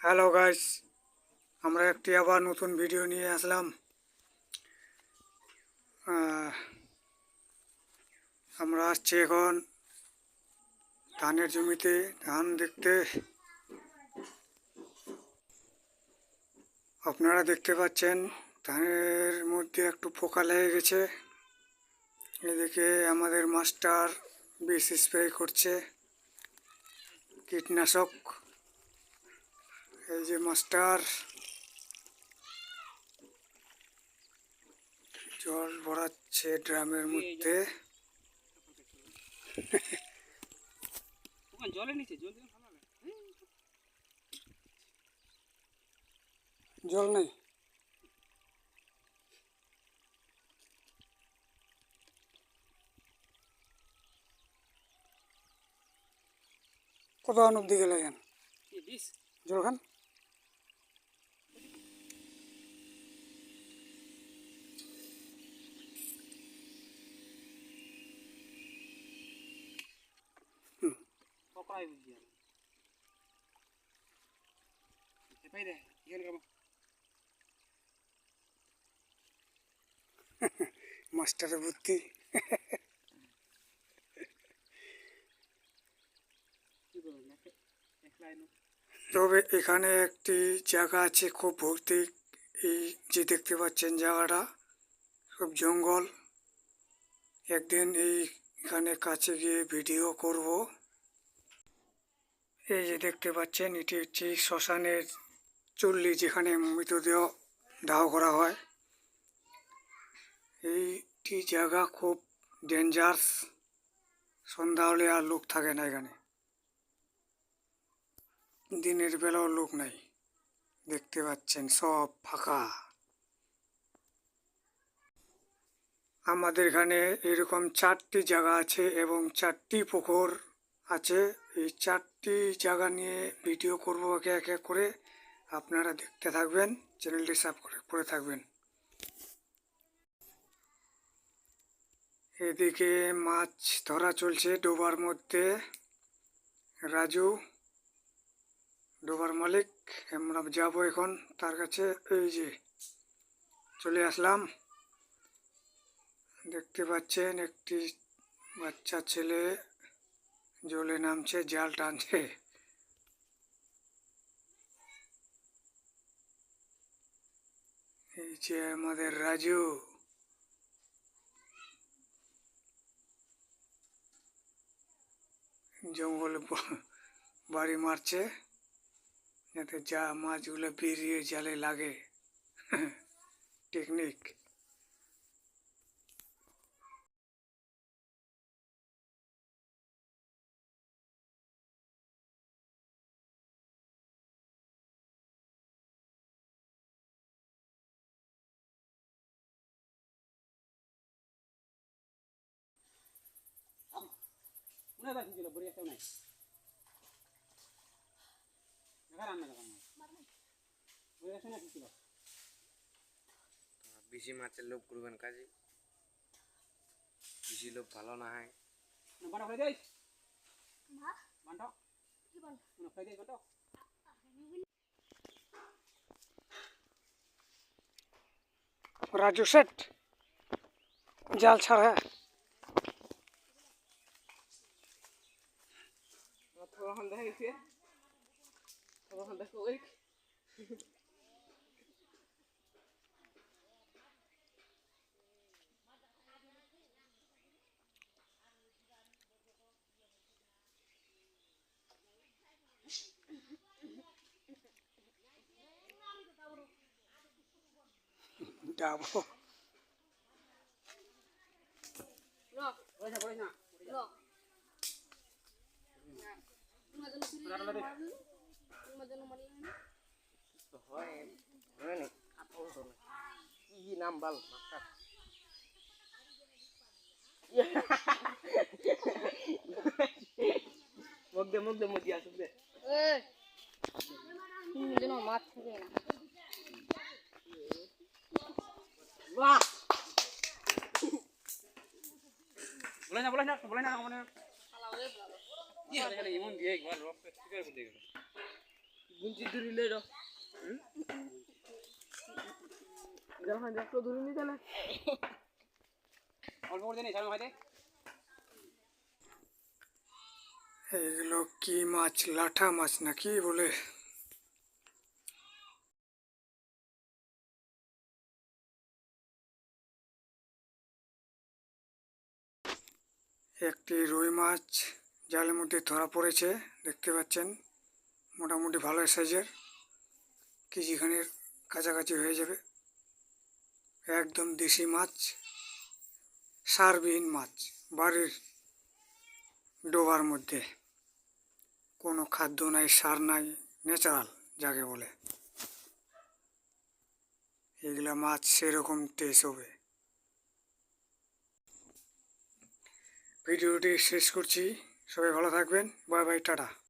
Hello guys, আমরা একটি আবার নতুন ভিডিও নিয়ে আসলাম। আমরা আসছি এখন ধানের জমিতে ধান দেখতে। আপনারা দেখতে পাচ্ছেন ধানের মধ্যে একটু পোকা লেগে গেছে। এদিকে আমাদের মাস্টার বিষ স্প্রে করছে কীটনাশক। এই যে মাস্টার জল ভরাচ্ছে ড্রামের মধ্যে। জল নেই, কত অবধি গেলে যান জল খান। মাস্টারের বুদ্ধি। তবে এখানে একটি জায়গা আছে খুব ভৌতিক। এই যে দেখতে পাচ্ছেন জায়গাটা সব জঙ্গল। একদিন এখানে কাছে গিয়ে ভিডিও করব। এই যে দেখতে পাচ্ছেন এটি হচ্ছে শ্মশানের চুল্লি, যেখানে মৃতদেহ দাহ করা হয়। এইটি জায়গা খুব ডেঞ্জারাস। সন্ধ্যা হলে আর লোক থাকে না এখানে, দিনের বেলাও লোক নাই। দেখতে পাচ্ছেন সব ফাঁকা। আমাদের এখানে এরকম 4টি জায়গা আছে এবং 4টি পুকুর আছে। এই 4টি জায়গা নিয়ে ভিডিও করব একে একে করে। আপনারা দেখতে থাকবেন, চ্যানেলটি সাবস্ক্রাইব করে থাকবেন। এদিকে মাছ ধরা চলছে ডোবার মধ্যে। রাজু ডোবার মালিক, আমরা যাবো এখন তার কাছে। এই যে চলে আসলাম। দেখতে পাচ্ছেন একটি বাচ্চা ছেলে জলে নামছে, জাল টানছে। এই যে আমাদের রাজু। জঙ্গলে বাড়ি মারছে যাতে যা মাছগুলো বেরিয়ে জালে লাগে। টেকনিক। বেশি মাছের লোভ করবেন কাজে, বেশি লোভ ভালো না হয়। राजू सेठ जाल छाड़ा है। डाबो নাম বাল মুখ দে মুদি আসুক দে মাছ থাকে না। বাহ বলে না মানে এমন দিয়ে একবার রক স্পিকার করে দিল গুঞ্জি ধরিলে র যখন দেখো ধরিনি তাহলে অল্প করে দেনি সামনে ভাইতে এগুলো কি মাছ, লাঠা মাছ না কি বলে? একটি রুই মাছ জালের মধ্যে ধরা পড়েছে, দেখতে পাচ্ছেন। মোটামুটি ভালো সাইজের, কেজিখানের কাছাকাছি হয়ে যাবে। একদম দেশি মাছ, সারবিহীন মাছ, বাড়ির ডোবার মধ্যে, কোনো খাদ্য নাই, সার নাই, ন্যাচারাল যাকে বলে। এগুলা মাছ সেরকম টেস্ট হবে। ভিডিওটি শেষ করছি, সবাই ভালো থাকবেন, বাই বাই, টাটা।